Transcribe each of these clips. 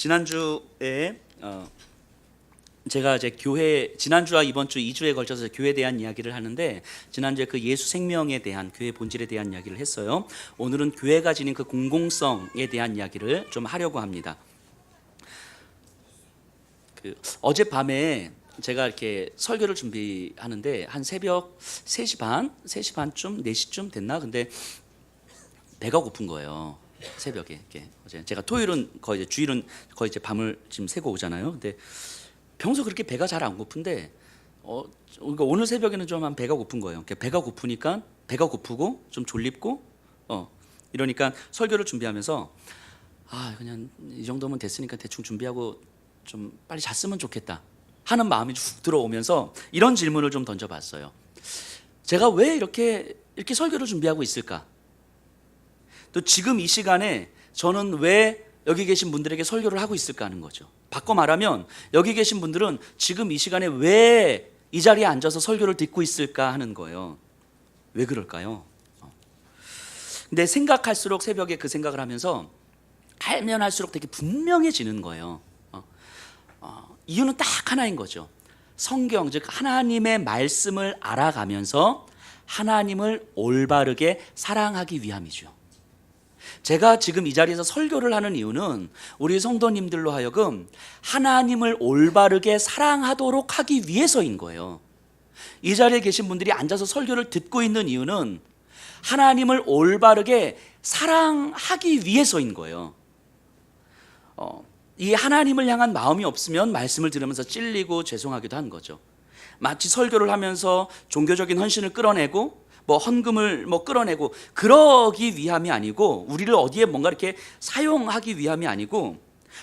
지난주에 제가 이제 교회 지난주와 이번 주 2주에 걸쳐서 교회에 대한 이야기를 하는데, 지난주에 그 예수 생명에 대한 교회 본질에 대한 이야기를 했어요. 오늘은 교회가 지닌 그 공공성에 대한 이야기를 좀 하려고 합니다. 어젯밤에 제가 이렇게 설교를 준비하는데 한 새벽 3시 반쯤 4시쯤 됐나? 근데 배가 고픈 거예요. 새벽에 이렇게. 어제 제가 토요일은 거의 이제 주일은 거의 이제 밤을 지금 새고 오잖아요. 근데 평소 그렇게 배가 잘 안 고픈데 그러니까 오늘 새벽에는 좀 한 배가 고픈 거예요. 배가 고프니까 배가 고프고 좀 졸립고 이러니까 설교를 준비하면서 그냥 이 정도면 됐으니까 대충 준비하고 좀 빨리 잤으면 좋겠다 하는 마음이 쭉 들어오면서 이런 질문을 좀 던져봤어요. 제가 왜 이렇게 설교를 준비하고 있을까? 또 지금 이 시간에 저는 왜 여기 계신 분들에게 설교를 하고 있을까 하는 거죠. 바꿔 말하면 여기 계신 분들은 지금 이 시간에 왜 이 자리에 앉아서 설교를 듣고 있을까 하는 거예요. 왜 그럴까요? 근데 생각할수록 새벽에 그 생각을 하면서 알면 할수록 되게 분명해지는 거예요. 이유는 딱 하나인 거죠. 성경, 즉 하나님의 말씀을 알아가면서 하나님을 올바르게 사랑하기 위함이죠. 제가 지금 이 자리에서 설교를 하는 이유는 우리 성도님들로 하여금 하나님을 올바르게 사랑하도록 하기 위해서인 거예요. 이 자리에 계신 분들이 앉아서 설교를 듣고 있는 이유는 하나님을 올바르게 사랑하기 위해서인 거예요. 이 하나님을 향한 마음이 없으면 말씀을 들으면서 찔리고 죄송하기도 한 거죠. 마치 설교를 하면서 종교적인 헌신을 끌어내고 헌금을 끌어내고 그러기 위함이 아니고, 우리를 어디에 뭔가 이렇게 사용하기 위함이 아니고,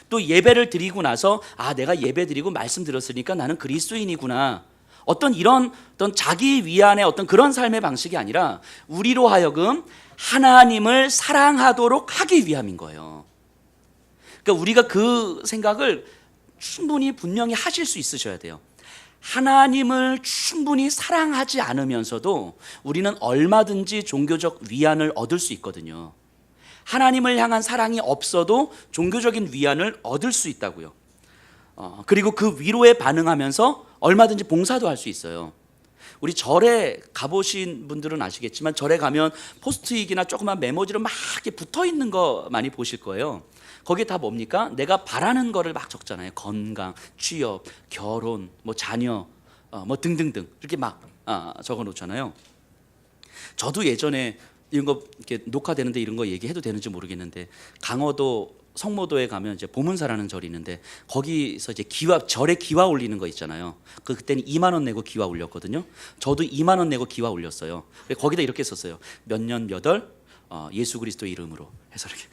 또 예배를 드리고 나서 내가 예배 드리고 말씀 들었으니까 나는 그리스도인이구나, 어떤 자기 위안의 어떤 그런 삶의 방식이 아니라 우리로 하여금 하나님을 사랑하도록 하기 위함인 거예요. 그러니까 우리가 그 생각을 충분히 분명히 하실 수 있으셔야 돼요. 하나님을 충분히 사랑하지 않으면서도 우리는 얼마든지 종교적 위안을 얻을 수 있거든요. 하나님을 향한 사랑이 없어도 종교적인 위안을 얻을 수 있다고요. 그리고 그 위로에 반응하면서 얼마든지 봉사도 할 수 있어요. 우리 절에 가보신 분들은 아시겠지만, 절에 가면 포스트잇이나 조그만 메모지로 막 이렇게 붙어 있는 거 많이 보실 거예요. 거기에 다 뭡니까? 내가 바라는 거를 막 적잖아요. 건강, 취업, 결혼, 자녀, 등등등 이렇게 막 적어 놓잖아요. 저도 예전에 이런 거 이렇게 녹화되는데 이런 거 얘기해도 되는지 모르겠는데, 강원도 성모도에 가면 이제 보문사라는 절이 있는데 거기서 이제 절에 기와 올리는 거 있잖아요. 그때는 2만 원 내고 기와 올렸거든요. 저도 2만 원 내고 기와 올렸어요. 거기다 이렇게 썼어요. 몇 년 몇 월 예수 그리스도 이름으로 해서 이렇게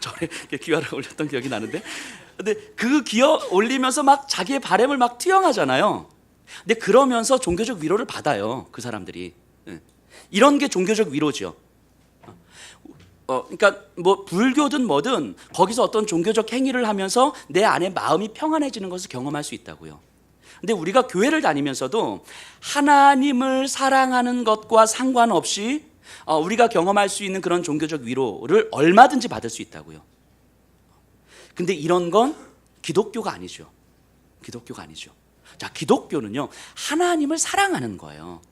절에 기와를 올렸던 기억이 나는데, 근데 그 기와 올리면서 막 자기의 바람을 막 투영하잖아요. 근데 그러면서 종교적 위로를 받아요, 그 사람들이. 이런 게 종교적 위로죠. 그러니까 불교든 뭐든 거기서 어떤 종교적 행위를 하면서 내 안에 마음이 평안해지는 것을 경험할 수 있다고요. 근데 우리가 교회를 다니면서도 하나님을 사랑하는 것과 상관없이 우리가 경험할 수 있는 그런 종교적 위로를 얼마든지 받을 수 있다고요. 근데 이런 건 기독교가 아니죠. 기독교가 아니죠. 자, 기독교는요, 하나님을 사랑하는 거예요.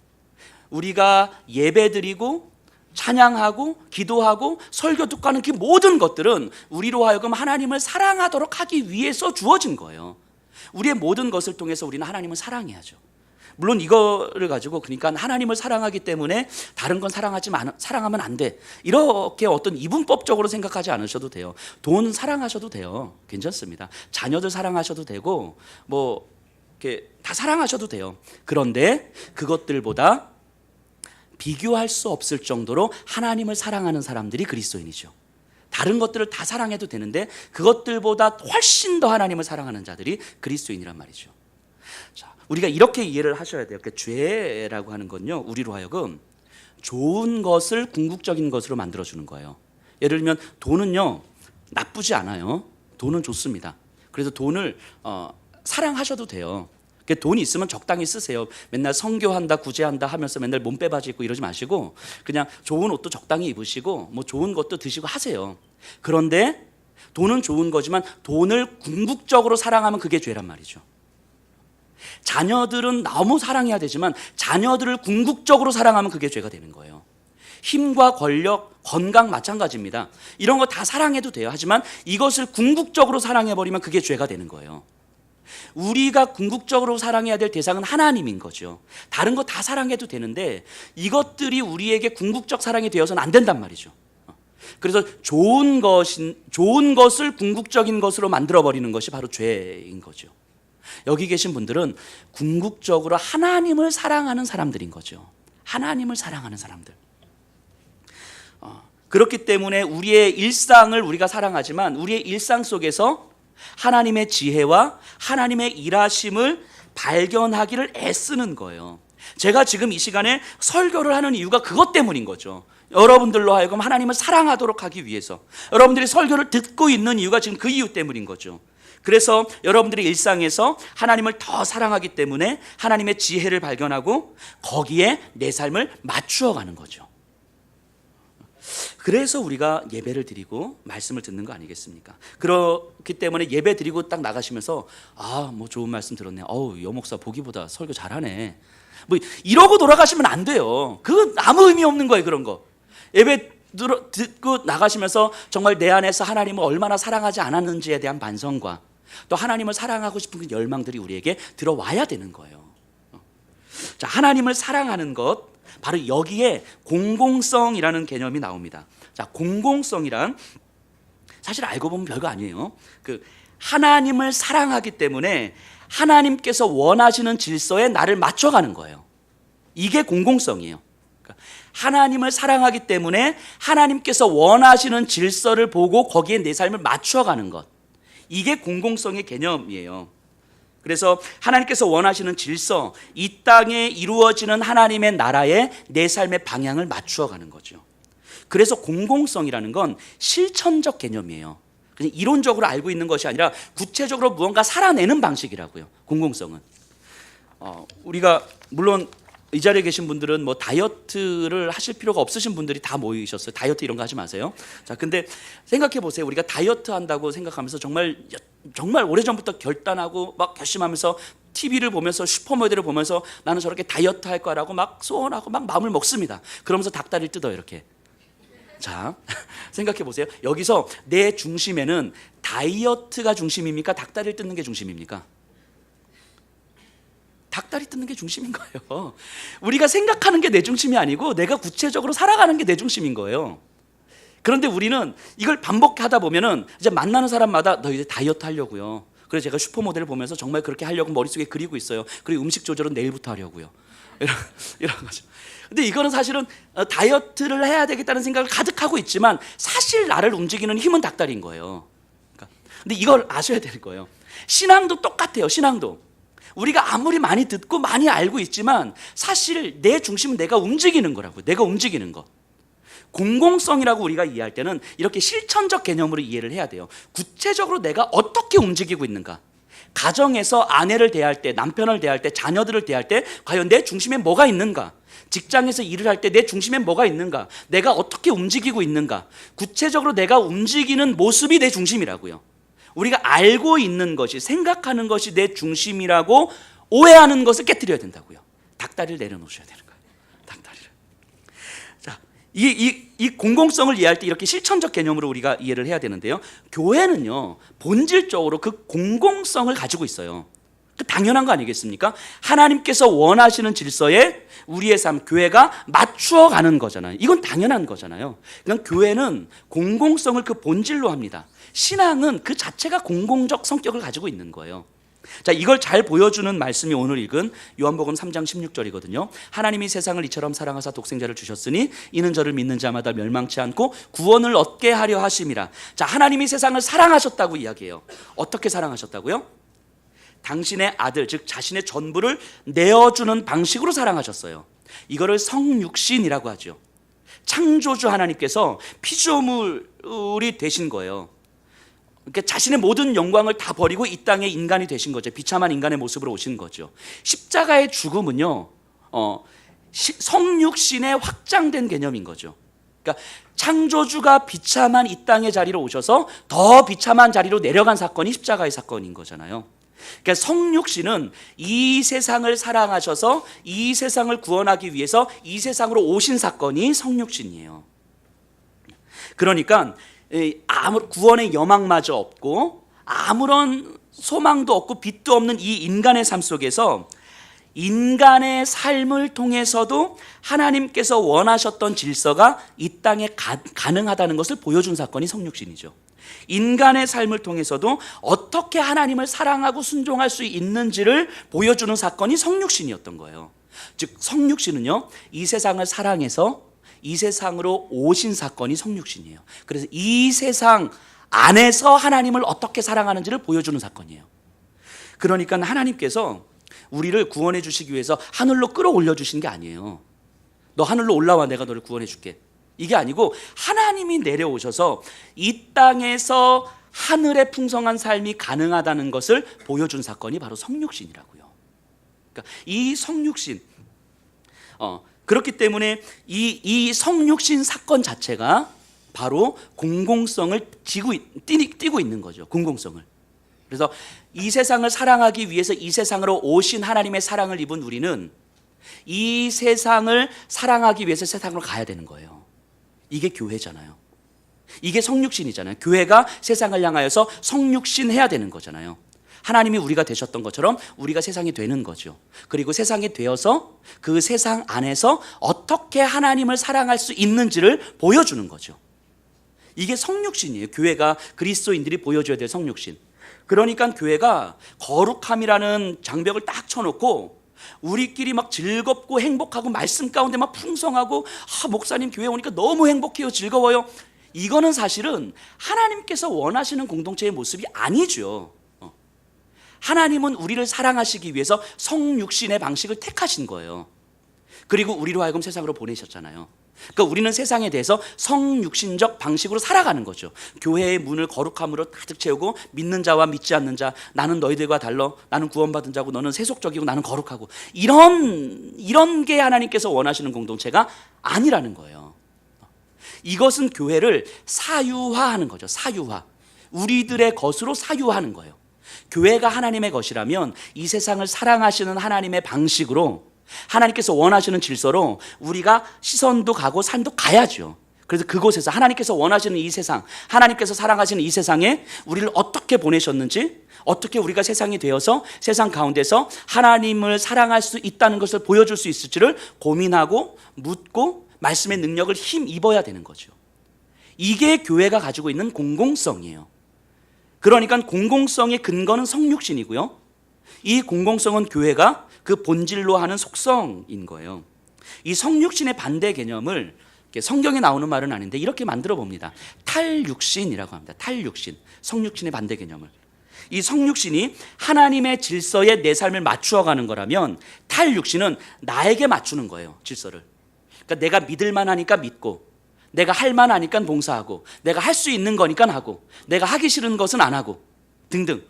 우리가 예배드리고 찬양하고 기도하고 설교 듣고 하는 그 모든 것들은 우리로 하여금 하나님을 사랑하도록 하기 위해서 주어진 거예요. 우리의 모든 것을 통해서 우리는 하나님을 사랑해야죠. 물론 이거를 가지고 그러니까 하나님을 사랑하기 때문에 다른 건 사랑하면 안 돼, 이렇게 어떤 이분법적으로 생각하지 않으셔도 돼요. 돈 사랑하셔도 돼요. 괜찮습니다. 자녀들 사랑하셔도 되고 이렇게 다 사랑하셔도 돼요. 그런데 그것들보다 비교할 수 없을 정도로 하나님을 사랑하는 사람들이 그리스도인이죠. 다른 것들을 다 사랑해도 되는데 그것들보다 훨씬 더 하나님을 사랑하는 자들이 그리스도인이란 말이죠. 자, 우리가 이렇게 이해를 하셔야 돼요. 죄라고 하는 건요, 우리로 하여금 좋은 것을 궁극적인 것으로 만들어주는 거예요. 예를 들면 돈은요, 나쁘지 않아요. 돈은 좋습니다. 그래서 돈을 사랑하셔도 돼요. 돈이 있으면 적당히 쓰세요. 맨날 선교한다 구제한다 하면서 맨날 몸빼바지 입고 이러지 마시고 그냥 좋은 옷도 적당히 입으시고 좋은 것도 드시고 하세요. 그런데 돈은 좋은 거지만 돈을 궁극적으로 사랑하면 그게 죄란 말이죠. 자녀들은 너무 사랑해야 되지만 자녀들을 궁극적으로 사랑하면 그게 죄가 되는 거예요. 힘과 권력, 건강 마찬가지입니다. 이런 거 다 사랑해도 돼요. 하지만 이것을 궁극적으로 사랑해버리면 그게 죄가 되는 거예요. 우리가 궁극적으로 사랑해야 될 대상은 하나님인 거죠. 다른 거 다 사랑해도 되는데 이것들이 우리에게 궁극적 사랑이 되어서는 안 된단 말이죠. 그래서 좋은 것을 궁극적인 것으로 만들어버리는 것이 바로 죄인 거죠. 여기 계신 분들은 궁극적으로 하나님을 사랑하는 사람들인 거죠. 하나님을 사랑하는 사람들. 그렇기 때문에 우리의 일상을 우리가 사랑하지만 우리의 일상 속에서 하나님의 지혜와 하나님의 일하심을 발견하기를 애쓰는 거예요. 제가 지금 이 시간에 설교를 하는 이유가 그것 때문인 거죠. 여러분들로 하여금 하나님을 사랑하도록 하기 위해서. 여러분들이 설교를 듣고 있는 이유가 지금 그 이유 때문인 거죠. 그래서 여러분들의 일상에서 하나님을 더 사랑하기 때문에 하나님의 지혜를 발견하고 거기에 내 삶을 맞추어 가는 거죠. 그래서 우리가 예배를 드리고 말씀을 듣는 거 아니겠습니까? 그렇기 때문에 예배 드리고 딱 나가시면서 뭐 좋은 말씀 들었네. 여 목사 보기보다 설교 잘하네. 뭐 이러고 돌아가시면 안 돼요. 그건 아무 의미 없는 거예요. 그런 거. 예배 듣고 나가시면서 정말 내 안에서 하나님을 얼마나 사랑하지 않았는지에 대한 반성과 또 하나님을 사랑하고 싶은 그 열망들이 우리에게 들어와야 되는 거예요. 자, 하나님을 사랑하는 것, 바로 여기에 공공성이라는 개념이 나옵니다. 자, 공공성이란 사실 알고 보면 별거 아니에요. 하나님을 사랑하기 때문에 하나님께서 원하시는 질서에 나를 맞춰가는 거예요. 이게 공공성이에요. 그러니까 하나님을 사랑하기 때문에 하나님께서 원하시는 질서를 보고 거기에 내 삶을 맞춰가는 것. 이게 공공성의 개념이에요. 그래서 하나님께서 원하시는 질서, 이 땅에 이루어지는 하나님의 나라에 내 삶의 방향을 맞추어 가는 거죠. 그래서 공공성이라는 건 실천적 개념이에요. 그냥 이론적으로 알고 있는 것이 아니라 구체적으로 무언가 살아내는 방식이라고요. 공공성은. 우리가 물론 이 자리에 계신 분들은 뭐 다이어트를 하실 필요가 없으신 분들이 다 모이셨어요. 다이어트 이런 거 하지 마세요. 자, 근데 생각해 보세요. 우리가 다이어트 한다고 생각하면서 정말 오래전부터 결단하고 막 결심하면서 TV를 보면서 슈퍼모델을 보면서 나는 저렇게 다이어트 할 거라고 막 소원하고 막 마음을 먹습니다. 그러면서 닭다리를 뜯어요, 이렇게. 자, 생각해 보세요. 여기서 내 중심에는 다이어트가 중심입니까? 닭다리를 뜯는 게 중심입니까? 닭다리 뜯는 게 중심인 거예요. 우리가 생각하는 게 내 중심이 아니고 내가 구체적으로 살아가는 게 내 중심인 거예요. 그런데 우리는 이걸 반복하다 보면은 이제 만나는 사람마다 너 이제 다이어트 하려고요. 그래서 제가 슈퍼모델을 보면서 정말 그렇게 하려고 머릿속에 그리고 있어요. 그리고 음식 조절은 내일부터 하려고요. 이런 거죠. 근데 이거는 사실은 다이어트를 해야 되겠다는 생각을 가득하고 있지만 사실 나를 움직이는 힘은 닭다리인 거예요. 근데 이걸 아셔야 되는 거예요. 신앙도 똑같아요. 신앙도. 우리가 아무리 많이 듣고 많이 알고 있지만 사실 내 중심은 내가 움직이는 거라고요. 내가 움직이는 것. 공공성이라고 우리가 이해할 때는 이렇게 실천적 개념으로 이해를 해야 돼요. 구체적으로 내가 어떻게 움직이고 있는가. 가정에서 아내를 대할 때, 남편을 대할 때, 자녀들을 대할 때 과연 내 중심에 뭐가 있는가. 직장에서 일을 할 때 내 중심에 뭐가 있는가. 내가 어떻게 움직이고 있는가. 구체적으로 내가 움직이는 모습이 내 중심이라고요. 우리가 알고 있는 것이, 생각하는 것이 내 중심이라고 오해하는 것을 깨트려야 된다고요. 닭다리를 내려놓으셔야 되는 거예요. 닭다리를. 자, 이 공공성을 이해할 때 이렇게 실천적 개념으로 우리가 이해를 해야 되는데요. 교회는요, 본질적으로 그 공공성을 가지고 있어요. 당연한 거 아니겠습니까? 하나님께서 원하시는 질서에 우리의 삶, 교회가 맞추어 가는 거잖아요. 이건 당연한 거잖아요. 그냥 교회는 공공성을 그 본질로 합니다. 신앙은 그 자체가 공공적 성격을 가지고 있는 거예요. 자, 이걸 잘 보여주는 말씀이 오늘 읽은 요한복음 3장 16절이거든요. 하나님이 세상을 이처럼 사랑하사 독생자를 주셨으니 이는 저를 믿는 자마다 멸망치 않고 구원을 얻게 하려 하심이라. 자, 하나님이 세상을 사랑하셨다고 이야기해요. 어떻게 사랑하셨다고요? 당신의 아들, 즉 자신의 전부를 내어주는 방식으로 사랑하셨어요. 이거를 성육신이라고 하죠. 창조주 하나님께서 피조물이 되신 거예요. 그러니까 자신의 모든 영광을 다 버리고 이 땅에 인간이 되신 거죠. 비참한 인간의 모습으로 오신 거죠. 십자가의 죽음은요, 성육신의 확장된 개념인 거죠. 그러니까 창조주가 비참한 이 땅의 자리로 오셔서 더 비참한 자리로 내려간 사건이 십자가의 사건인 거잖아요. 그러니까 성육신은 이 세상을 사랑하셔서 이 세상을 구원하기 위해서 이 세상으로 오신 사건이 성육신이에요. 그러니까 아무 구원의 여망마저 없고 아무런 소망도 없고 빛도 없는 이 인간의 삶 속에서 인간의 삶을 통해서도 하나님께서 원하셨던 질서가 이 땅에 가능하다는 것을 보여준 사건이 성육신이죠. 인간의 삶을 통해서도 어떻게 하나님을 사랑하고 순종할 수 있는지를 보여주는 사건이 성육신이었던 거예요. 즉 성육신은요, 이 세상을 사랑해서 이 세상으로 오신 사건이 성육신이에요. 그래서 이 세상 안에서 하나님을 어떻게 사랑하는지를 보여주는 사건이에요. 그러니까 하나님께서 우리를 구원해 주시기 위해서 하늘로 끌어올려 주신 게 아니에요. 너 하늘로 올라와, 내가 너를 구원해 줄게. 이게 아니고 하나님이 내려오셔서 이 땅에서 하늘의 풍성한 삶이 가능하다는 것을 보여준 사건이 바로 성육신이라고요. 그러니까 이 성육신, 그렇기 때문에 이 성육신 사건 자체가 바로 공공성을 띠고 있는 거죠. 공공성을. 그래서 이 세상을 사랑하기 위해서 이 세상으로 오신 하나님의 사랑을 입은 우리는 이 세상을 사랑하기 위해서 세상으로 가야 되는 거예요. 이게 교회잖아요. 이게 성육신이잖아요. 교회가 세상을 향하여서 성육신해야 되는 거잖아요. 하나님이 우리가 되셨던 것처럼 우리가 세상이 되는 거죠. 그리고 세상이 되어서 그 세상 안에서 어떻게 하나님을 사랑할 수 있는지를 보여주는 거죠. 이게 성육신이에요. 교회가 그리스도인들이 보여줘야 될 성육신. 그러니까 교회가 거룩함이라는 장벽을 딱 쳐놓고 우리끼리 막 즐겁고 행복하고 말씀 가운데 막 풍성하고 목사님 교회 오니까 너무 행복해요, 즐거워요. 이거는 사실은 하나님께서 원하시는 공동체의 모습이 아니죠. 하나님은 우리를 사랑하시기 위해서 성육신의 방식을 택하신 거예요. 그리고 우리로 하여금 세상으로 보내셨잖아요. 그러니까 우리는 세상에 대해서 성육신적 방식으로 살아가는 거죠. 교회의 문을 거룩함으로 가득 채우고 믿는 자와 믿지 않는 자, 나는 너희들과 달라, 나는 구원받은 자고 너는 세속적이고 나는 거룩하고, 이런 게 하나님께서 원하시는 공동체가 아니라는 거예요. 이것은 교회를 사유화하는 거죠. 사유화. 우리들의 것으로 사유화하는 거예요. 교회가 하나님의 것이라면 이 세상을 사랑하시는 하나님의 방식으로, 하나님께서 원하시는 질서로 우리가 시선도 가고 삶도 가야죠. 그래서 그곳에서 하나님께서 원하시는 이 세상, 하나님께서 사랑하시는 이 세상에 우리를 어떻게 보내셨는지, 어떻게 우리가 세상이 되어서 세상 가운데서 하나님을 사랑할 수 있다는 것을 보여줄 수 있을지를 고민하고 묻고 말씀의 능력을 힘입어야 되는 거죠. 이게 교회가 가지고 있는 공공성이에요. 그러니까 공공성의 근거는 성육신이고요. 이 공공성은 교회가 그 본질로 하는 속성인 거예요. 이 성육신의 반대 개념을 성경에 나오는 말은 아닌데 이렇게 만들어 봅니다. 탈육신이라고 합니다. 탈육신, 성육신의 반대 개념을. 이 성육신이 하나님의 질서에 내 삶을 맞추어 가는 거라면 탈육신은 나에게 맞추는 거예요, 질서를. 그러니까 내가 믿을만 하니까 믿고, 내가 할 만하니까 봉사하고, 내가 할 수 있는 거니까 하고, 내가 하기 싫은 것은 안 하고 등등.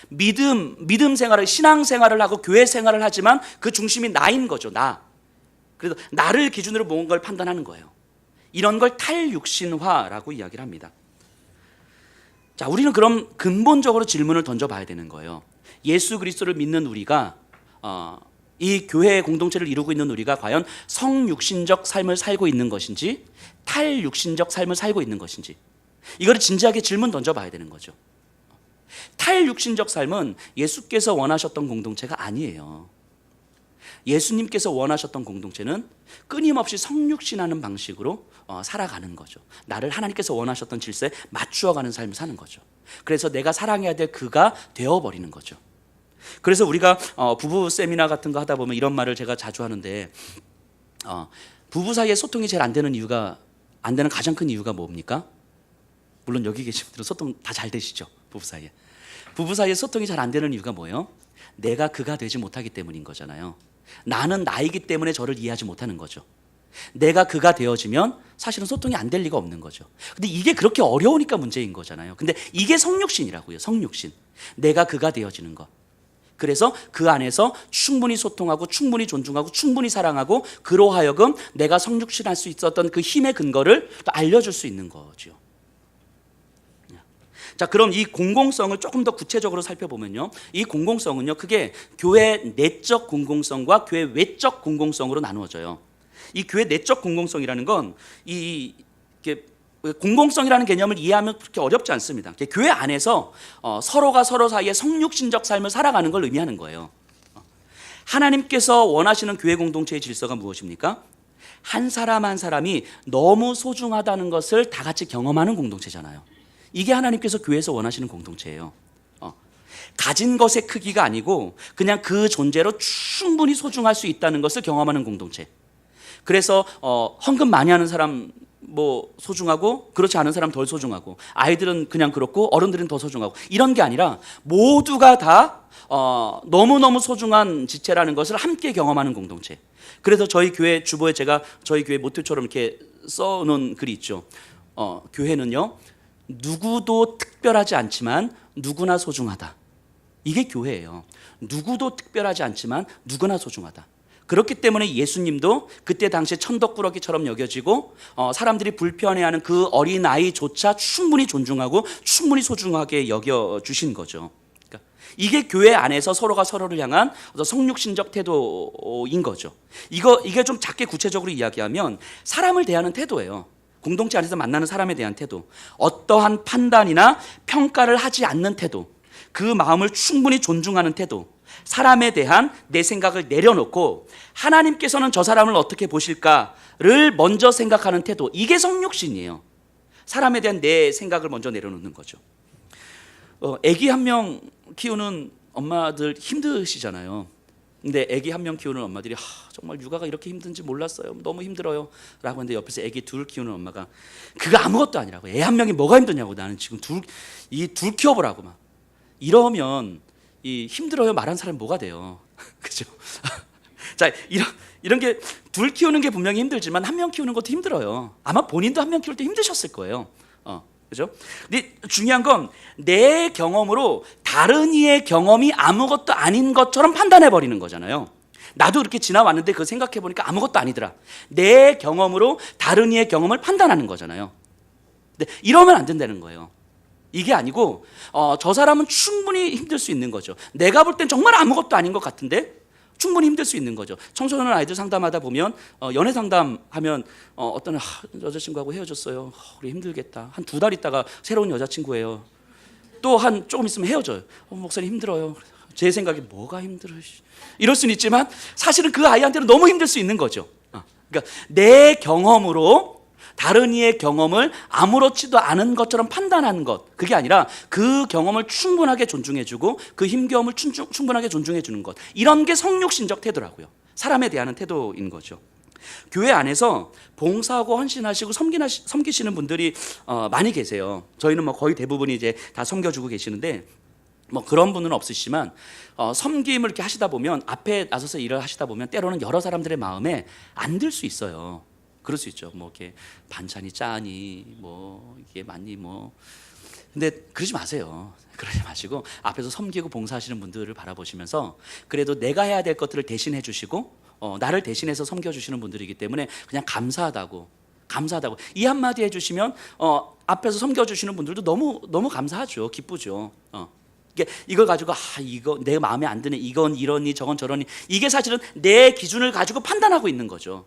믿음 생활을, 신앙 생활을 하고 교회 생활을 하지만 그 중심이 나인 거죠. 나. 그래서 나를 기준으로 모은 걸 판단하는 거예요. 이런 걸 탈육신화라고 이야기를 합니다. 자, 우리는 그럼 근본적으로 질문을 던져봐야 되는 거예요. 예수 그리스도를 믿는 우리가, 이 교회의 공동체를 이루고 있는 우리가 과연 성육신적 삶을 살고 있는 것인지 탈육신적 삶을 살고 있는 것인지, 이거를 진지하게 질문 던져봐야 되는 거죠. 탈육신적 삶은 예수께서 원하셨던 공동체가 아니에요. 예수님께서 원하셨던 공동체는 끊임없이 성육신하는 방식으로 살아가는 거죠. 나를 하나님께서 원하셨던 질서에 맞추어가는 삶을 사는 거죠. 그래서 내가 사랑해야 될 그가 되어버리는 거죠. 그래서 우리가 부부 세미나 같은 거 하다 보면 이런 말을 제가 자주 하는데, 부부 사이에 소통이 제일 안 되는 가장 큰 이유가 뭡니까? 물론 여기 계신 분들은 소통 다 잘 되시죠. 부부 사이에 소통이 잘 안 되는 이유가 뭐예요? 내가 그가 되지 못하기 때문인 거잖아요. 나는 나이기 때문에 저를 이해하지 못하는 거죠. 내가 그가 되어지면 사실은 소통이 안 될 리가 없는 거죠. 근데 이게 그렇게 어려우니까 문제인 거잖아요. 근데 이게 성육신이라고요. 성육신. 내가 그가 되어지는 것. 그래서 그 안에서 충분히 소통하고 충분히 존중하고 충분히 사랑하고 그로 하여금 내가 성육신할 수 있었던 그 힘의 근거를 또 알려줄 수 있는 거죠. 자, 그럼 이 공공성을 조금 더 구체적으로 살펴보면요, 이 공공성은요, 그게 교회 내적 공공성과 교회 외적 공공성으로 나누어져요. 이 교회 내적 공공성이라는 건 공공성이라는 개념을 이해하면 그렇게 어렵지 않습니다. 교회 안에서 서로가 서로 사이에 성육신적 삶을 살아가는 걸 의미하는 거예요. 하나님께서 원하시는 교회 공동체의 질서가 무엇입니까? 한 사람 한 사람이 너무 소중하다는 것을 다 같이 경험하는 공동체잖아요. 이게 하나님께서 교회에서 원하시는 공동체예요. 가진 것의 크기가 아니고 그냥 그 존재로 충분히 소중할 수 있다는 것을 경험하는 공동체. 그래서 헌금 많이 하는 사람 뭐 소중하고 그렇지 않은 사람 덜 소중하고 아이들은 그냥 그렇고 어른들은 더 소중하고 이런 게 아니라 모두가 다 너무너무 소중한 지체라는 것을 함께 경험하는 공동체. 그래서 저희 교회 주보에 제가 저희 교회 모토처럼 이렇게 써놓은 글이 있죠. 교회는요, 누구도 특별하지 않지만 누구나 소중하다. 이게 교회예요. 누구도 특별하지 않지만 누구나 소중하다. 그렇기 때문에 예수님도 그때 당시에 천덕꾸러기처럼 여겨지고 사람들이 불편해하는 그 어린아이조차 충분히 존중하고 충분히 소중하게 여겨주신 거죠. 그러니까 이게 교회 안에서 서로가 서로를 향한 성육신적 태도인 거죠. 이게 좀 작게 구체적으로 이야기하면 사람을 대하는 태도예요. 공동체 안에서 만나는 사람에 대한 태도, 어떠한 판단이나 평가를 하지 않는 태도, 그 마음을 충분히 존중하는 태도, 사람에 대한 내 생각을 내려놓고 하나님께서는 저 사람을 어떻게 보실까를 먼저 생각하는 태도, 이게 성육신이에요. 사람에 대한 내 생각을 먼저 내려놓는 거죠. 아기 한 명 키우는 엄마들 힘드시잖아요. 근데 아기 한 명 키우는 엄마들이 정말 육아가 이렇게 힘든지 몰랐어요. 너무 힘들어요. 라고 하는데 옆에서 아기 둘 키우는 엄마가 그거 아무것도 아니라고. 애 한 명이 뭐가 힘드냐고. 나는 지금 둘 키워보라고 막. 이러면 이 힘들어요 말한 사람이 뭐가 돼요. 그죠? 자, 이런 게 둘 키우는 게 분명히 힘들지만 한 명 키우는 것도 힘들어요. 아마 본인도 한 명 키울 때 힘드셨을 거예요. 그죠? 근데 중요한 건 내 경험으로 다른 이의 경험이 아무것도 아닌 것처럼 판단해 버리는 거잖아요. 나도 이렇게 지나왔는데 그거 생각해 보니까 아무것도 아니더라. 내 경험으로 다른 이의 경험을 판단하는 거잖아요. 근데 이러면 안 된다는 거예요. 이게 아니고 저 사람은 충분히 힘들 수 있는 거죠. 내가 볼 땐 정말 아무것도 아닌 것 같은데 충분히 힘들 수 있는 거죠. 청소년 아이들 상담하다 보면 연애 상담하면 어떤 여자친구하고 헤어졌어요. 우리 힘들겠다. 한 2달 있다가 새로운 여자친구예요. 또 한 조금 있으면 헤어져요. 목사님 힘들어요. 제 생각에 뭐가 힘들어요. 이럴 수는 있지만 사실은 그 아이한테는 너무 힘들 수 있는 거죠. 그러니까 내 경험으로 다른 이의 경험을 아무렇지도 않은 것처럼 판단하는 것, 그게 아니라 그 경험을 충분하게 존중해주고 그 힘겨움을 충분하게 존중해주는 것, 이런 게 성육신적 태도라고요. 사람에 대한 태도인 거죠. 교회 안에서 봉사하고 헌신하시고 섬기시는 분들이 많이 계세요. 저희는 뭐 거의 대부분이 이제 다 섬겨주고 계시는데 뭐 그런 분은 없으시지만 섬김을 이렇게 하시다 보면 앞에 나서서 일을 하시다 보면 때로는 여러 사람들의 마음에 안 들 수 있어요. 그럴 수 있죠. 뭐 이렇게 반찬이 짜니, 뭐 이게 많니, 뭐. 근데 그러지 마세요. 그러지 마시고 앞에서 섬기고 봉사하시는 분들을 바라보시면서 그래도 내가 해야 될 것들을 대신해 주시고 나를 대신해서 섬겨주시는 분들이기 때문에 그냥 감사하다고 이 한마디 해주시면 앞에서 섬겨주시는 분들도 너무 감사하죠. 기쁘죠. 이걸 가지고 이거 내 마음에 안 드네, 이건 이러니 저건 저러니, 이게 사실은 내 기준을 가지고 판단하고 있는 거죠.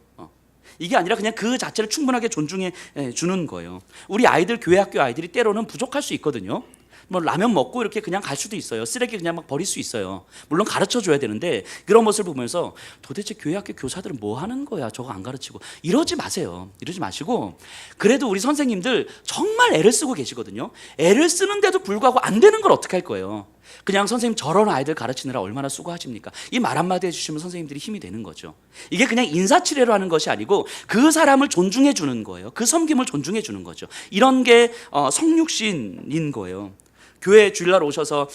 이게 아니라 그냥 그 자체를 충분하게 존중해 주는 거예요. 우리 아이들, 교회 학교 아이들이 때로는 부족할 수 있거든요. 뭐 라면 먹고 이렇게 그냥 갈 수도 있어요. 쓰레기 그냥 막 버릴 수 있어요. 물론 가르쳐 줘야 되는데 그런 모습을 보면서 도대체 교회 학교 교사들은 뭐 하는 거야, 저거 안 가르치고, 이러지 마세요. 이러지 마시고 그래도 우리 선생님들 정말 애를 쓰고 계시거든요. 애를 쓰는데도 불구하고 안 되는 걸 어떻게 할 거예요. 그냥 선생님 저런 아이들 가르치느라 얼마나 수고하십니까? 이 말 한마디 해주시면 선생님들이 힘이 되는 거죠. 이게 그냥 인사치레로 하는 것이 아니고 그 사람을 존중해 주는 거예요. 그 섬김을 존중해 주는 거죠. 이런 게 성육신인 거예요. 교회 주일날 오셔서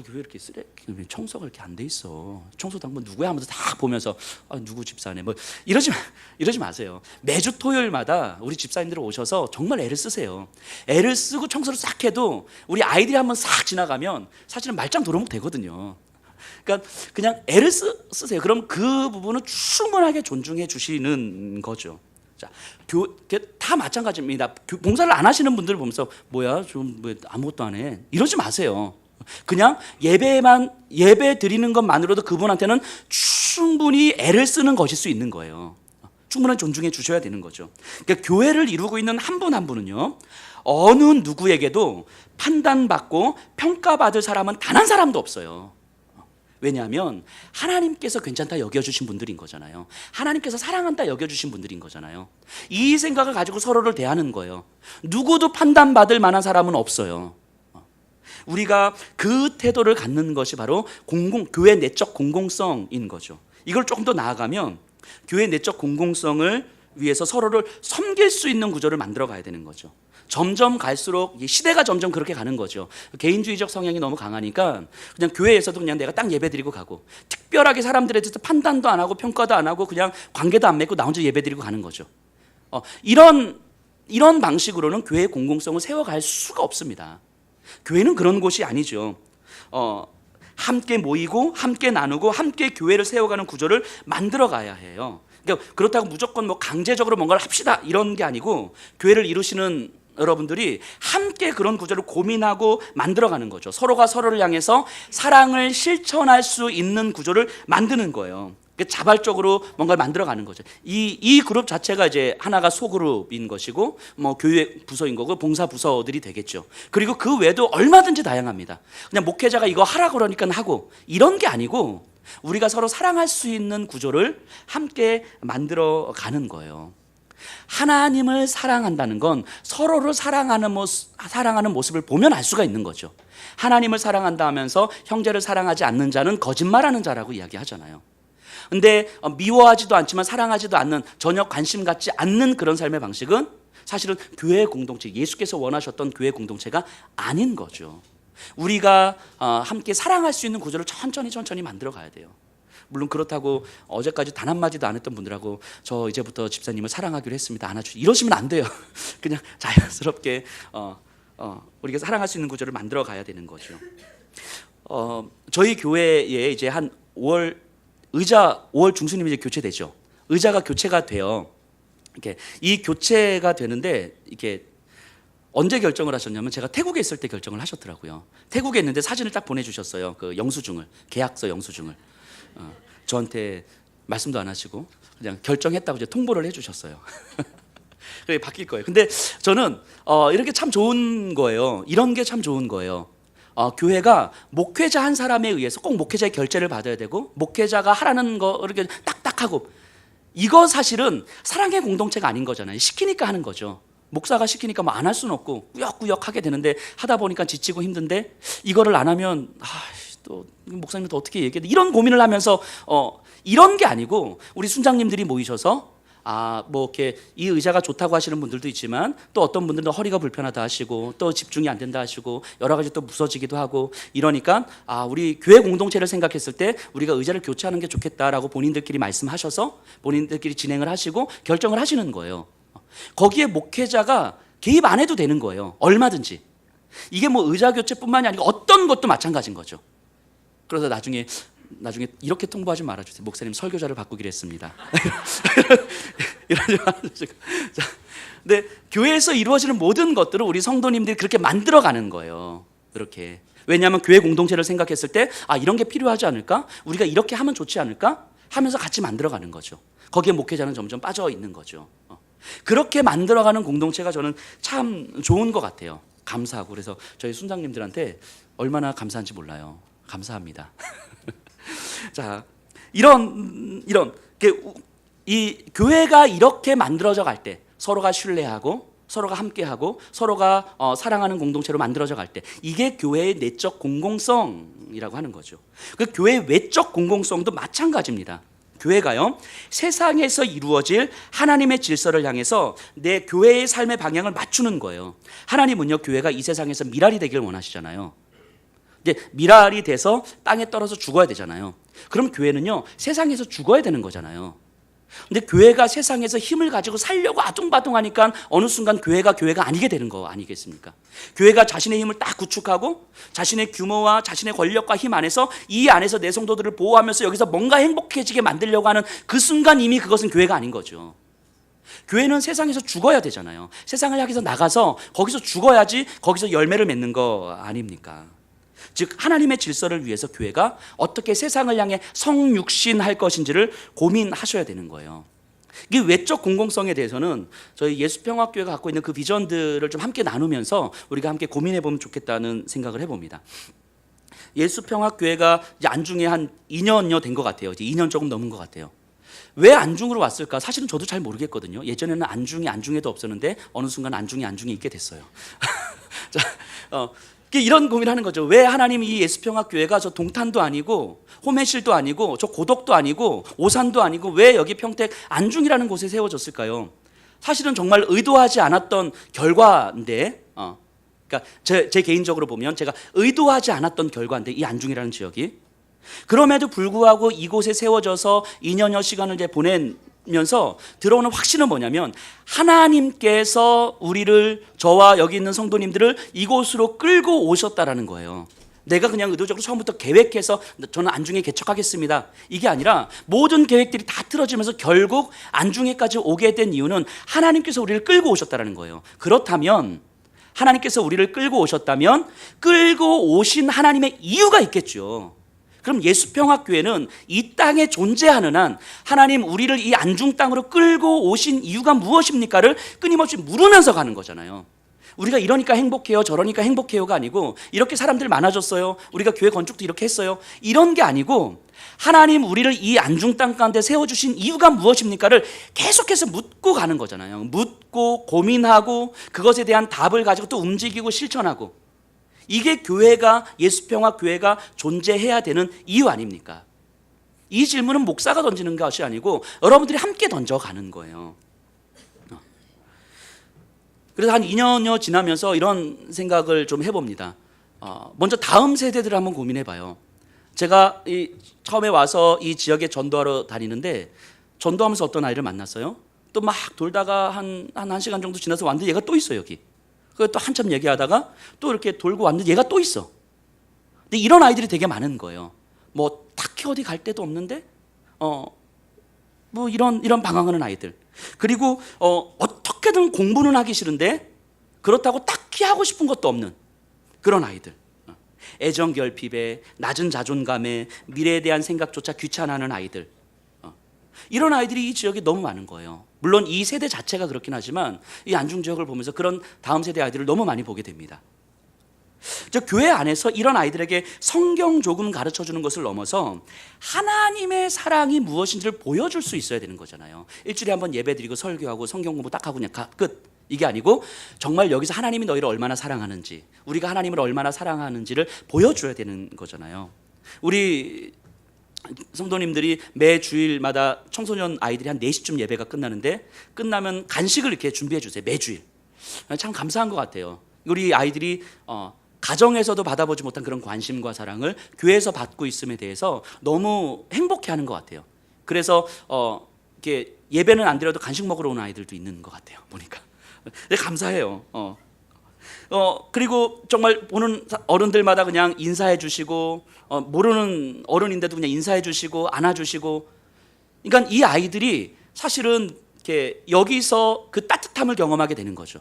교회 이렇게 쓰레기 청소가 이렇게 안 돼 있어, 청소도 한번 누구야 하면서 다 보면서 누구 집사네 뭐 이러지 마세요. 매주 토요일마다 우리 집사님들 오셔서 정말 애를 쓰세요. 애를 쓰고 청소를 싹 해도 우리 아이들이 한번 싹 지나가면 사실은 말짱 도루묵 되거든요. 그러니까 그냥 애를 쓰세요. 그럼 그 부분은 충분하게 존중해 주시는 거죠. 자, 다 마찬가지입니다. 봉사를 안 하시는 분들 보면서 뭐야 좀 뭐 아무것도 안 해 이러지 마세요. 그냥 예배 드리는 것만으로도 그분한테는 충분히 애를 쓰는 것일 수 있는 거예요. 충분한 존중해 주셔야 되는 거죠. 그러니까 교회를 이루고 있는 한 분 한 분은요, 어느 누구에게도 판단받고 평가받을 사람은 단 한 사람도 없어요. 왜냐하면 하나님께서 괜찮다 여겨주신 분들인 거잖아요. 하나님께서 사랑한다 여겨주신 분들인 거잖아요. 이 생각을 가지고 서로를 대하는 거예요. 누구도 판단받을 만한 사람은 없어요. 우리가 그 태도를 갖는 것이 바로 교회 내적 공공성인 거죠. 이걸 조금 더 나아가면 교회 내적 공공성을 위해서 서로를 섬길 수 있는 구조를 만들어 가야 되는 거죠. 점점 갈수록 시대가 점점 그렇게 가는 거죠. 개인주의적 성향이 너무 강하니까 그냥 교회에서도 그냥 내가 딱 예배드리고 가고, 특별하게 사람들에 대해서 판단도 안 하고 평가도 안 하고 그냥 관계도 안 맺고 나 혼자 예배드리고 가는 거죠. 이런 방식으로는 교회의 공공성을 세워갈 수가 없습니다. 교회는 그런 곳이 아니죠. 함께 모이고 함께 나누고 함께 교회를 세워가는 구조를 만들어 가야 해요. 그러니까 그렇다고 무조건 뭐 강제적으로 뭔가를 합시다 이런 게 아니고, 교회를 이루시는 여러분들이 함께 그런 구조를 고민하고 만들어가는 거죠. 서로가 서로를 향해서 사랑을 실천할 수 있는 구조를 만드는 거예요. 자발적으로 뭔가를 만들어가는 거죠. 이 그룹 자체가 이제 하나가 소그룹인 것이고, 뭐 교회 부서인 거고 봉사 부서들이 되겠죠. 그리고 그 외에도 얼마든지 다양합니다. 그냥 목회자가 이거 하라 그러니까 하고 이런 게 아니고, 우리가 서로 사랑할 수 있는 구조를 함께 만들어가는 거예요. 하나님을 사랑한다는 건 서로를 사랑하는 모습을 보면 알 수가 있는 거죠. 하나님을 사랑한다 하면서 형제를 사랑하지 않는 자는 거짓말하는 자라고 이야기하잖아요. 근데 미워하지도 않지만 사랑하지도 않는, 전혀 관심 갖지 않는 그런 삶의 방식은 사실은 교회 공동체, 예수께서 원하셨던 교회 공동체가 아닌 거죠. 우리가 함께 사랑할 수 있는 구조를 천천히 만들어 가야 돼요. 물론 그렇다고 어제까지 단 한마디도 안 했던 분들하고 저 이제부터 집사님을 사랑하기로 했습니다, 안아주시, 이러시면 안 돼요. 그냥 자연스럽게 우리가 사랑할 수 있는 구조를 만들어 가야 되는 거죠. 저희 교회에 이제 한 5월 중순이면 이제 교체되죠. 의자가 교체가 돼요. 이렇게 이 교체가 되는데, 이게 언제 결정을 하셨냐면 제가 태국에 있을 때 결정을 하셨더라고요. 태국에 있는데 사진을 딱 보내주셨어요. 그 영수증을, 계약서 영수증을. 저한테 말씀도 안 하시고 그냥 결정했다고 이제 통보를 해주셨어요. 그게 바뀔 거예요. 근데 저는 이렇게 참 좋은 거예요. 이런 게 참 좋은 거예요. 교회가 목회자 한 사람에 의해서 꼭 목회자의 결재를 받아야 되고, 목회자가 하라는 거 이렇게 딱딱하고, 이거 사실은 사랑의 공동체가 아닌 거잖아요. 시키니까 하는 거죠. 목사가 시키니까 뭐 안 할 수는 없고 꾸역꾸역 하게 되는데, 하다 보니까 지치고 힘든데 이거를 안 하면 또 목사님도 어떻게 얘기해, 이런 고민을 하면서 이런 게 아니고, 우리 순장님들이 모이셔서 뭐 이렇게 이 의자가 좋다고 하시는 분들도 있지만, 또 어떤 분들은 허리가 불편하다 하시고 또 집중이 안 된다 하시고 여러 가지 또 무서지기도 하고 이러니까, 우리 교회 공동체를 생각했을 때 우리가 의자를 교체하는 게 좋겠다라고 본인들끼리 말씀하셔서 본인들끼리 진행을 하시고 결정을 하시는 거예요. 거기에 목회자가 개입 안 해도 되는 거예요. 얼마든지. 이게 뭐 의자 교체뿐만이 아니고 어떤 것도 마찬가지인 거죠. 그래서 나중에 이렇게 통보하지 말아주세요. 목사님 설교자를 바꾸기로 했습니다. 이러지 말아주시고. 근데 교회에서 이루어지는 모든 것들을 우리 성도님들이 그렇게 만들어가는 거예요. 그렇게. 왜냐하면 교회 공동체를 생각했을 때 이런 게 필요하지 않을까? 우리가 이렇게 하면 좋지 않을까? 하면서 같이 만들어가는 거죠. 거기에 목회자는 점점 빠져 있는 거죠. 그렇게 만들어가는 공동체가 저는 참 좋은 것 같아요. 감사하고. 그래서 저희 순장님들한테 얼마나 감사한지 몰라요. 감사합니다. 자, 이 교회가 이렇게 만들어져 갈 때, 서로가 신뢰하고 서로가 함께하고 서로가 사랑하는 공동체로 만들어져 갈 때, 이게 교회의 내적 공공성이라고 하는 거죠. 그 교회의 외적 공공성도 마찬가지입니다. 교회가요, 세상에서 이루어질 하나님의 질서를 향해서 내 교회의 삶의 방향을 맞추는 거예요. 하나님은요, 교회가 이 세상에서 미랄이 되기를 원하시잖아요. 이제 미랄이 돼서 땅에 떨어져 죽어야 되잖아요. 그럼 교회는요, 세상에서 죽어야 되는 거잖아요. 근데 교회가 세상에서 힘을 가지고 살려고 아둥바둥하니까 어느 순간 교회가 아니게 되는 거 아니겠습니까? 교회가 자신의 힘을 딱 구축하고 자신의 규모와 자신의 권력과 힘 안에서 이 안에서 내 성도들을 보호하면서 여기서 뭔가 행복해지게 만들려고 하는 그 순간 이미 그것은 교회가 아닌 거죠. 교회는 세상에서 죽어야 되잖아요. 세상을 향해서 나가서 거기서 죽어야지 거기서 열매를 맺는 거 아닙니까? 즉 하나님의 질서를 위해서 교회가 어떻게 세상을 향해 성육신할 것인지를 고민하셔야 되는 거예요. 이 외적 공공성에 대해서는 저희 예수평화교회가 갖고 있는 그 비전들을 좀 함께 나누면서 우리가 함께 고민해 보면 좋겠다는 생각을 해봅니다. 예수평화교회가 이제 안중에 한 2년여 된 것 같아요. 이제 2년 조금 넘은 것 같아요. 왜 안중으로 왔을까? 사실은 저도 잘 모르겠거든요. 예전에는 안중에도 없었는데 어느 순간 안중에 있게 됐어요. 자, 이런 고민하는 거죠. 왜 하나님이 이 예수평화교회가 저 동탄도 아니고 호매실도 아니고 저 고덕도 아니고 오산도 아니고 왜 여기 평택 안중이라는 곳에 세워졌을까요? 사실은 정말 의도하지 않았던 결과인데, 그러니까 제 개인적으로 보면 제가 의도하지 않았던 결과인데 이 안중이라는 지역이 그럼에도 불구하고 이곳에 세워져서 2년여 시간을 이제 보내면서 들어오는 확신은 뭐냐면 하나님께서 우리를 저와 여기 있는 성도님들을 이곳으로 끌고 오셨다라는 거예요. 내가 그냥 의도적으로 처음부터 계획해서 저는 안중에 개척하겠습니다 이게 아니라 모든 계획들이 다 틀어지면서 결국 안중에까지 오게 된 이유는 하나님께서 우리를 끌고 오셨다라는 거예요. 그렇다면 하나님께서 우리를 끌고 오셨다면 끌고 오신 하나님의 이유가 있겠죠. 그럼 예수평화교회는 이 땅에 존재하는 한 하나님 우리를 이 안중 땅으로 끌고 오신 이유가 무엇입니까를 끊임없이 물으면서 가는 거잖아요. 우리가 이러니까 행복해요, 저러니까 행복해요가 아니고 이렇게 사람들 많아졌어요, 우리가 교회 건축도 이렇게 했어요, 이런 게 아니고 하나님 우리를 이 안중 땅 가운데 세워주신 이유가 무엇입니까를 계속해서 묻고 가는 거잖아요. 묻고 고민하고 그것에 대한 답을 가지고 또 움직이고 실천하고, 이게 교회가 예수평화교회가 존재해야 되는 이유 아닙니까? 이 질문은 목사가 던지는 것이 아니고 여러분들이 함께 던져가는 거예요. 그래서 한 2년여 지나면서 이런 생각을 좀 해봅니다. 먼저 다음 세대들을 한번 고민해봐요. 제가 처음에 와서 이 지역에 전도하러 다니는데 전도하면서 어떤 아이를 만났어요. 또 막 돌다가 한 1시간 정도 지나서 왔는데 얘가 또 있어요, 여기. 그래서 또 한참 얘기하다가 또 이렇게 돌고 왔는데 얘가 또 있어. 근데 이런 아이들이 되게 많은 거예요. 뭐 딱히 어디 갈 데도 없는데 뭐 이런 방황하는 아이들. 그리고 어떻게든 공부는 하기 싫은데 그렇다고 딱히 하고 싶은 것도 없는 그런 아이들. 애정 결핍에 낮은 자존감에 미래에 대한 생각조차 귀찮아하는 아이들. 이런 아이들이 이 지역에 너무 많은 거예요. 물론 이 세대 자체가 그렇긴 하지만 이 안중 지역을 보면서 그런 다음 세대 아이들을 너무 많이 보게 됩니다. 저 교회 안에서 이런 아이들에게 성경 조금 가르쳐 주는 것을 넘어서 하나님의 사랑이 무엇인지를 보여줄 수 있어야 되는 거잖아요. 일주일에 한번 예배 드리고 설교하고 성경 공부 딱 하고 그냥 끝. 이게 아니고 정말 여기서 하나님이 너희를 얼마나 사랑하는지, 우리가 하나님을 얼마나 사랑하는지를 보여줘야 되는 거잖아요. 우리 성도님들이 매 주일마다 청소년 아이들이 한 4시쯤 예배가 끝나는데 끝나면 간식을 이렇게 준비해 주세요. 매주일. 참 감사한 것 같아요. 우리 아이들이 가정에서도 받아보지 못한 그런 관심과 사랑을 교회에서 받고 있음에 대해서 너무 행복해하는 것 같아요. 그래서 이렇게 예배는 안 드려도 간식 먹으러 오는 아이들도 있는 것 같아요, 보니까. 네, 감사해요. 그리고 정말 보는 어른들마다 그냥 인사해 주시고, 모르는 어른인데도 그냥 인사해 주시고 안아 주시고. 그러니까 이 아이들이 사실은 이렇게 여기서 그 따뜻함을 경험하게 되는 거죠.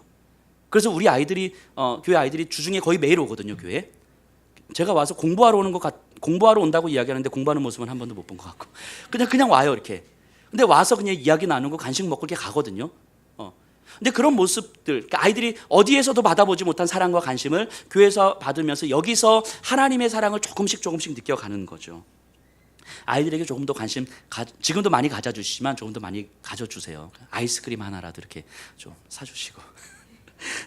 그래서 우리 아이들이 교회 아이들이 주중에 거의 매일 오거든요, 교회. 제가 와서 공부하러 온다고 이야기하는데 공부하는 모습은 한 번도 못 본 것 같고 그냥 와요, 이렇게. 근데 와서 그냥 이야기 나누고 간식 먹고 이렇게 가거든요. 근데 그런 모습들, 그러니까 아이들이 어디에서도 받아보지 못한 사랑과 관심을 교회에서 받으면서 여기서 하나님의 사랑을 조금씩 느껴가는 거죠. 아이들에게 조금 더 관심, 지금도 많이 가져주시지만 조금 더 많이 가져주세요. 아이스크림 하나라도 이렇게 좀 사주시고.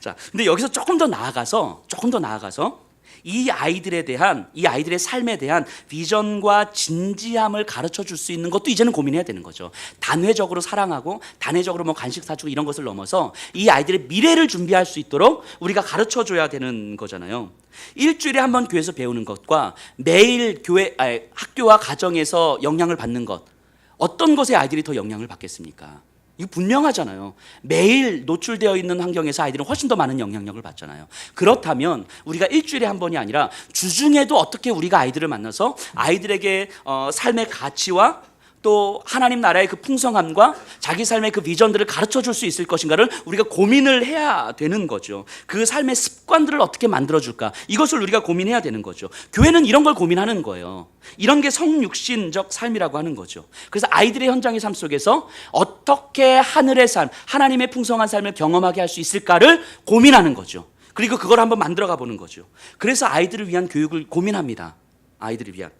자, 근데 여기서 조금 더 나아가서 이 아이들의 삶에 대한 비전과 진지함을 가르쳐 줄 수 있는 것도 이제는 고민해야 되는 거죠. 단회적으로 사랑하고 단회적으로 뭐 간식 사주고 이런 것을 넘어서 이 아이들의 미래를 준비할 수 있도록 우리가 가르쳐 줘야 되는 거잖아요. 일주일에 한 번 교회에서 배우는 것과 매일 학교와 가정에서 영향을 받는 것, 어떤 것에 아이들이 더 영향을 받겠습니까? 이거 분명하잖아요. 매일 노출되어 있는 환경에서 아이들은 훨씬 더 많은 영향력을 받잖아요. 그렇다면 우리가 일주일에 한 번이 아니라 주중에도 어떻게 우리가 아이들을 만나서 아이들에게 삶의 가치와 또 하나님 나라의 그 풍성함과 자기 삶의 그 비전들을 가르쳐 줄 수 있을 것인가를 우리가 고민을 해야 되는 거죠. 그 삶의 습관들을 어떻게 만들어 줄까? 이것을 우리가 고민해야 되는 거죠. 교회는 이런 걸 고민하는 거예요. 이런 게 성육신적 삶이라고 하는 거죠. 그래서 아이들의 현장의 삶 속에서 어떻게 하늘의 삶, 하나님의 풍성한 삶을 경험하게 할 수 있을까를 고민하는 거죠. 그리고 그걸 한번 만들어 가 보는 거죠. 그래서 아이들을 위한 교육을 고민합니다. 아이들을 위한.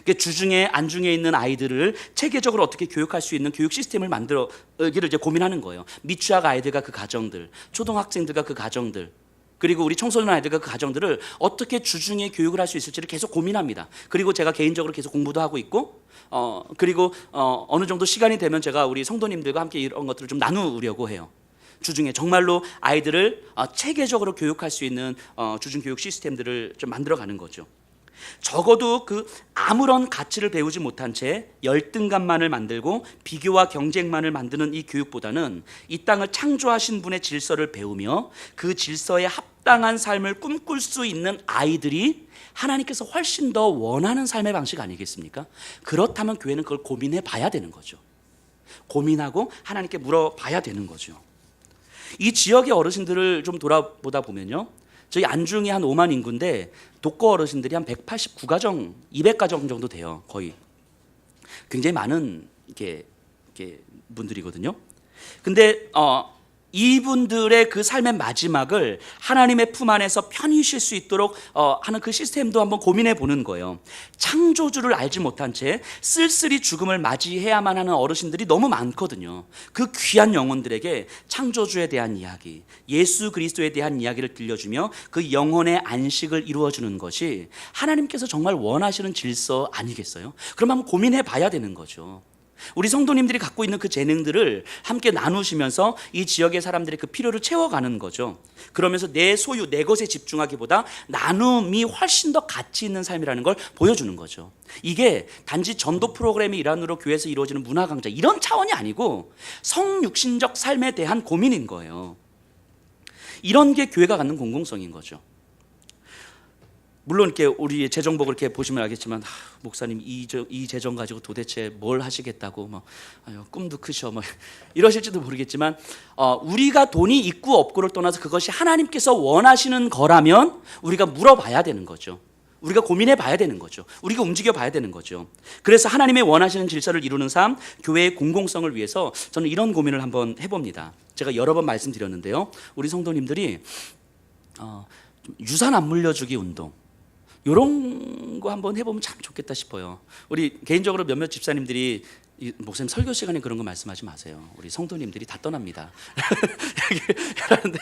주중에 안중에 있는 아이들을 체계적으로 어떻게 교육할 수 있는 교육 시스템을 만들기를 이제 고민하는 거예요. 미취학 아이들과 그 가정들, 초등학생들과 그 가정들, 그리고 우리 청소년 아이들과 그 가정들을 어떻게 주중에 교육을 할 수 있을지를 계속 고민합니다. 그리고 제가 개인적으로 계속 공부도 하고 있고, 그리고 어느 정도 시간이 되면 제가 우리 성도님들과 함께 이런 것들을 좀 나누려고 해요. 주중에 정말로 아이들을 체계적으로 교육할 수 있는 주중 교육 시스템들을 좀 만들어가는 거죠. 적어도 그 아무런 가치를 배우지 못한 채 열등감만을 만들고 비교와 경쟁만을 만드는 이 교육보다는 이 땅을 창조하신 분의 질서를 배우며 그 질서에 합당한 삶을 꿈꿀 수 있는 아이들이 하나님께서 훨씬 더 원하는 삶의 방식 아니겠습니까? 그렇다면 교회는 그걸 고민해 봐야 되는 거죠. 고민하고 하나님께 물어봐야 되는 거죠. 이 지역의 어르신들을 좀 돌아보다 보면요, 저희 안중이 한 5만 인구인데 독거 어르신들이 한 189가정, 200가정 정도 돼요. 거의 굉장히 많은 이렇게 분들이거든요. 근데 이분들의 그 삶의 마지막을 하나님의 품 안에서 편히 쉴 수 있도록 하는 그 시스템도 한번 고민해 보는 거예요. 창조주를 알지 못한 채 쓸쓸히 죽음을 맞이해야만 하는 어르신들이 너무 많거든요. 그 귀한 영혼들에게 창조주에 대한 이야기, 예수 그리스도에 대한 이야기를 들려주며 그 영혼의 안식을 이루어주는 것이 하나님께서 정말 원하시는 질서 아니겠어요? 그럼 한번 고민해 봐야 되는 거죠. 우리 성도님들이 갖고 있는 그 재능들을 함께 나누시면서 이 지역의 사람들의 그 필요를 채워가는 거죠. 그러면서 내 소유, 내 것에 집중하기보다 나눔이 훨씬 더 가치 있는 삶이라는 걸 보여주는 거죠. 이게 단지 전도 프로그램의 일환으로 교회에서 이루어지는 문화 강좌 이런 차원이 아니고 성육신적 삶에 대한 고민인 거예요. 이런 게 교회가 갖는 공공성인 거죠. 물론 이렇게 우리 재정복을 이렇게 보시면 알겠지만, 목사님 이 재정 가지고 도대체 뭘 하시겠다고 꿈도 크셔 이러실지도 모르겠지만, 우리가 돈이 있고 없고를 떠나서 그것이 하나님께서 원하시는 거라면 우리가 물어봐야 되는 거죠. 우리가 고민해 봐야 되는 거죠. 우리가 움직여 봐야 되는 거죠. 그래서 하나님의 원하시는 질서를 이루는 삶, 교회의 공공성을 위해서 저는 이런 고민을 한번 해봅니다. 제가 여러 번 말씀드렸는데요, 우리 성도님들이 유산 안 물려주기 운동, 이런 거 한번 해보면 참 좋겠다 싶어요. 우리 개인적으로 몇몇 집사님들이 목사님 설교 시간에 그런 거 말씀하지 마세요. 우리 성도님들이 다 떠납니다. 그런데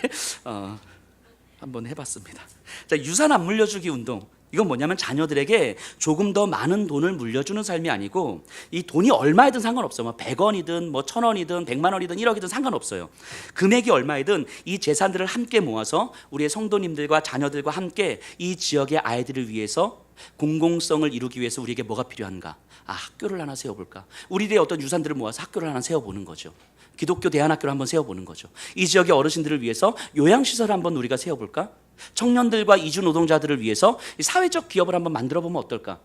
한번 해봤습니다. 자, 유산 안 물려주기 운동. 이건 뭐냐면 자녀들에게 조금 더 많은 돈을 물려주는 삶이 아니고, 이 돈이 얼마이든 상관없어요. 100원이든 1000원이든 100만 원이든 1억이든 상관없어요. 금액이 얼마이든 이 재산들을 함께 모아서 우리의 성도님들과 자녀들과 함께 이 지역의 아이들을 위해서 공공성을 이루기 위해서 우리에게 뭐가 필요한가? 학교를 하나 세워볼까? 우리들의 어떤 유산들을 모아서 학교를 하나 세워보는 거죠. 기독교 대안학교를 한번 세워보는 거죠. 이 지역의 어르신들을 위해서 요양시설을 한번 우리가 세워볼까? 청년들과 이주 노동자들을 위해서 사회적 기업을 한번 만들어보면 어떨까?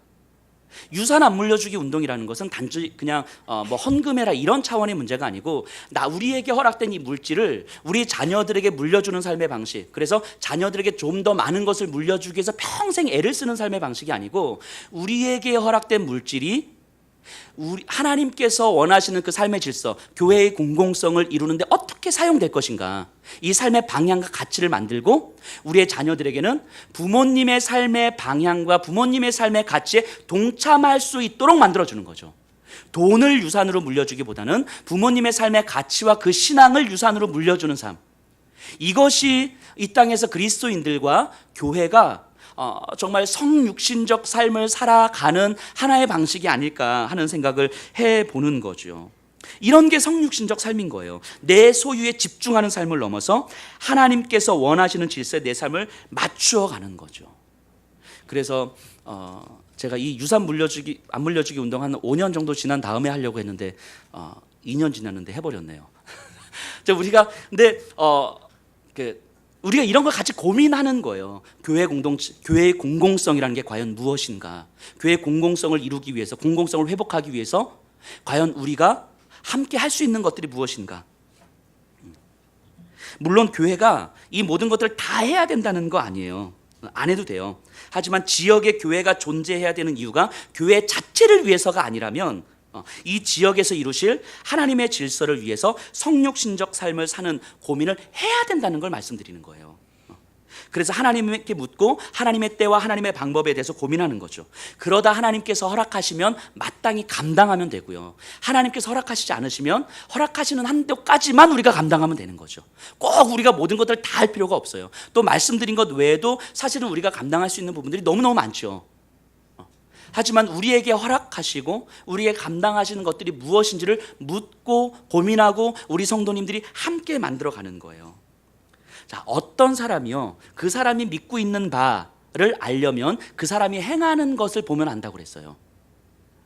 유산 안 물려주기 운동이라는 것은 단지 그냥 헌금해라 이런 차원의 문제가 아니고, 우리에게 허락된 이 물질을 우리 자녀들에게 물려주는 삶의 방식, 그래서 자녀들에게 좀 더 많은 것을 물려주기 위해서 평생 애를 쓰는 삶의 방식이 아니고, 우리에게 허락된 물질이 하나님께서 원하시는 그 삶의 질서, 교회의 공공성을 이루는데 어떻게 사용될 것인가, 이 삶의 방향과 가치를 만들고 우리의 자녀들에게는 부모님의 삶의 방향과 부모님의 삶의 가치에 동참할 수 있도록 만들어주는 거죠. 돈을 유산으로 물려주기보다는 부모님의 삶의 가치와 그 신앙을 유산으로 물려주는 삶, 이것이 이 땅에서 그리스도인들과 교회가 정말 성육신적 삶을 살아가는 하나의 방식이 아닐까 하는 생각을 해보는 거죠. 이런 게 성육신적 삶인 거예요. 내 소유에 집중하는 삶을 넘어서 하나님께서 원하시는 질서에 내 삶을 맞추어 가는 거죠. 그래서 제가 이 유산 물려주기 안 물려주기 운동 한 5년 정도 지난 다음에 하려고 했는데 2년 지났는데 해버렸네요. 우리가 근데 우리가 이런 걸 같이 고민하는 거예요. 교회의 공공성이라는 게 과연 무엇인가? 교회의 공공성을 이루기 위해서, 공공성을 회복하기 위해서 과연 우리가 함께 할 수 있는 것들이 무엇인가? 물론 교회가 이 모든 것들을 다 해야 된다는 거 아니에요. 안 해도 돼요. 하지만 지역에 교회가 존재해야 되는 이유가 교회 자체를 위해서가 아니라면 이 지역에서 이루실 하나님의 질서를 위해서 성육신적 삶을 사는 고민을 해야 된다는 걸 말씀드리는 거예요. 그래서 하나님께 묻고 하나님의 때와 하나님의 방법에 대해서 고민하는 거죠. 그러다 하나님께서 허락하시면 마땅히 감당하면 되고요. 하나님께서 허락하시지 않으시면 허락하시는 한도까지만 우리가 감당하면 되는 거죠. 꼭 우리가 모든 것들을 다 할 필요가 없어요. 또 말씀드린 것 외에도 사실은 우리가 감당할 수 있는 부분들이 너무너무 많죠. 하지만 우리에게 허락하시고 우리에게 감당하시는 것들이 무엇인지를 묻고 고민하고 우리 성도님들이 함께 만들어가는 거예요. 자, 어떤 사람이요, 그 사람이 믿고 있는 바를 알려면 그 사람이 행하는 것을 보면 안다고 그랬어요.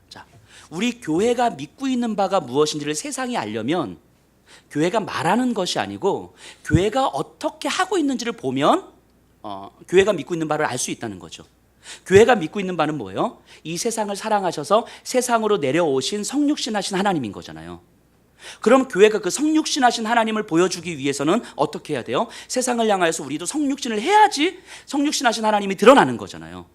자, 우리 교회가 믿고 있는 바가 무엇인지를 세상이 알려면 교회가 말하는 것이 아니고 교회가 어떻게 하고 있는지를 보면 교회가 믿고 있는 바를 알 수 있다는 거죠. 교회가 믿고 있는 바는 뭐예요? 이 세상을 사랑하셔서 세상으로 내려오신 성육신하신 하나님인 거잖아요. 그럼 교회가 그 성육신하신 하나님을 보여주기 위해서는 어떻게 해야 돼요? 세상을 향하여서 우리도 성육신을 해야지 성육신하신 하나님이 드러나는 거잖아요.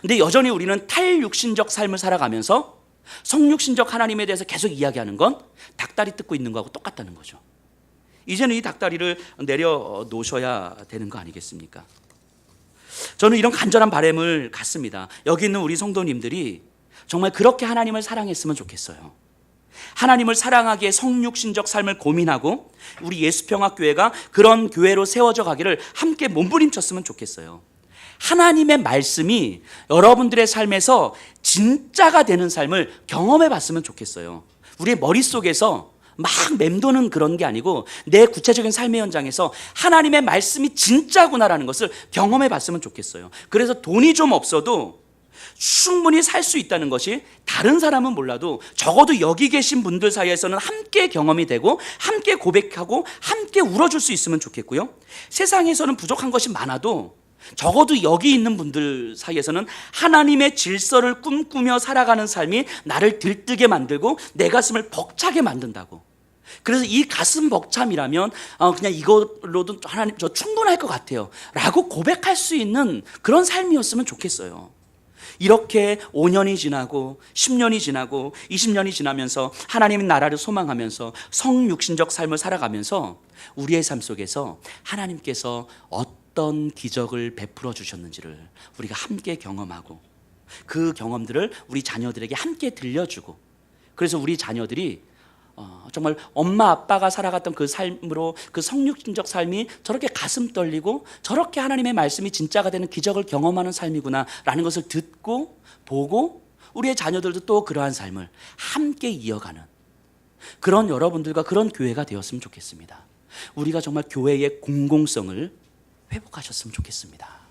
근데 여전히 우리는 탈육신적 삶을 살아가면서 성육신적 하나님에 대해서 계속 이야기하는 건 닭다리 뜯고 있는 거하고 똑같다는 거죠. 이제는 이 닭다리를 내려놓으셔야 되는 거 아니겠습니까? 저는 이런 간절한 바람을 갖습니다. 여기 있는 우리 성도님들이 정말 그렇게 하나님을 사랑했으면 좋겠어요. 하나님을 사랑하기에 성육신적 삶을 고민하고 우리 예수평화교회가 그런 교회로 세워져 가기를 함께 몸부림쳤으면 좋겠어요. 하나님의 말씀이 여러분들의 삶에서 진짜가 되는 삶을 경험해 봤으면 좋겠어요. 우리의 머릿속에서 막 맴도는 그런 게 아니고 내 구체적인 삶의 현장에서 하나님의 말씀이 진짜구나라는 것을 경험해 봤으면 좋겠어요. 그래서 돈이 좀 없어도 충분히 살 수 있다는 것이 다른 사람은 몰라도 적어도 여기 계신 분들 사이에서는 함께 경험이 되고 함께 고백하고 함께 울어줄 수 있으면 좋겠고요. 세상에서는 부족한 것이 많아도 적어도 여기 있는 분들 사이에서는 하나님의 질서를 꿈꾸며 살아가는 삶이 나를 들뜨게 만들고 내 가슴을 벅차게 만든다고. 그래서 이 가슴 벅참이라면 그냥 이걸로도 하나님 저 충분할 것 같아요 라고 고백할 수 있는 그런 삶이었으면 좋겠어요. 이렇게 5년이 지나고 10년이 지나고 20년이 지나면서 하나님의 나라를 소망하면서 성육신적 삶을 살아가면서 우리의 삶 속에서 하나님께서 어떤 기적을 베풀어 주셨는지를 우리가 함께 경험하고 그 경험들을 우리 자녀들에게 함께 들려주고, 그래서 우리 자녀들이 정말 엄마 아빠가 살아갔던 그 삶으로 그 성육신적 삶이 저렇게 가슴 떨리고 저렇게 하나님의 말씀이 진짜가 되는 기적을 경험하는 삶이구나 라는 것을 듣고 보고 우리의 자녀들도 또 그러한 삶을 함께 이어가는 그런 여러분들과 그런 교회가 되었으면 좋겠습니다. 우리가 정말 교회의 공공성을 회복하셨으면 좋겠습니다.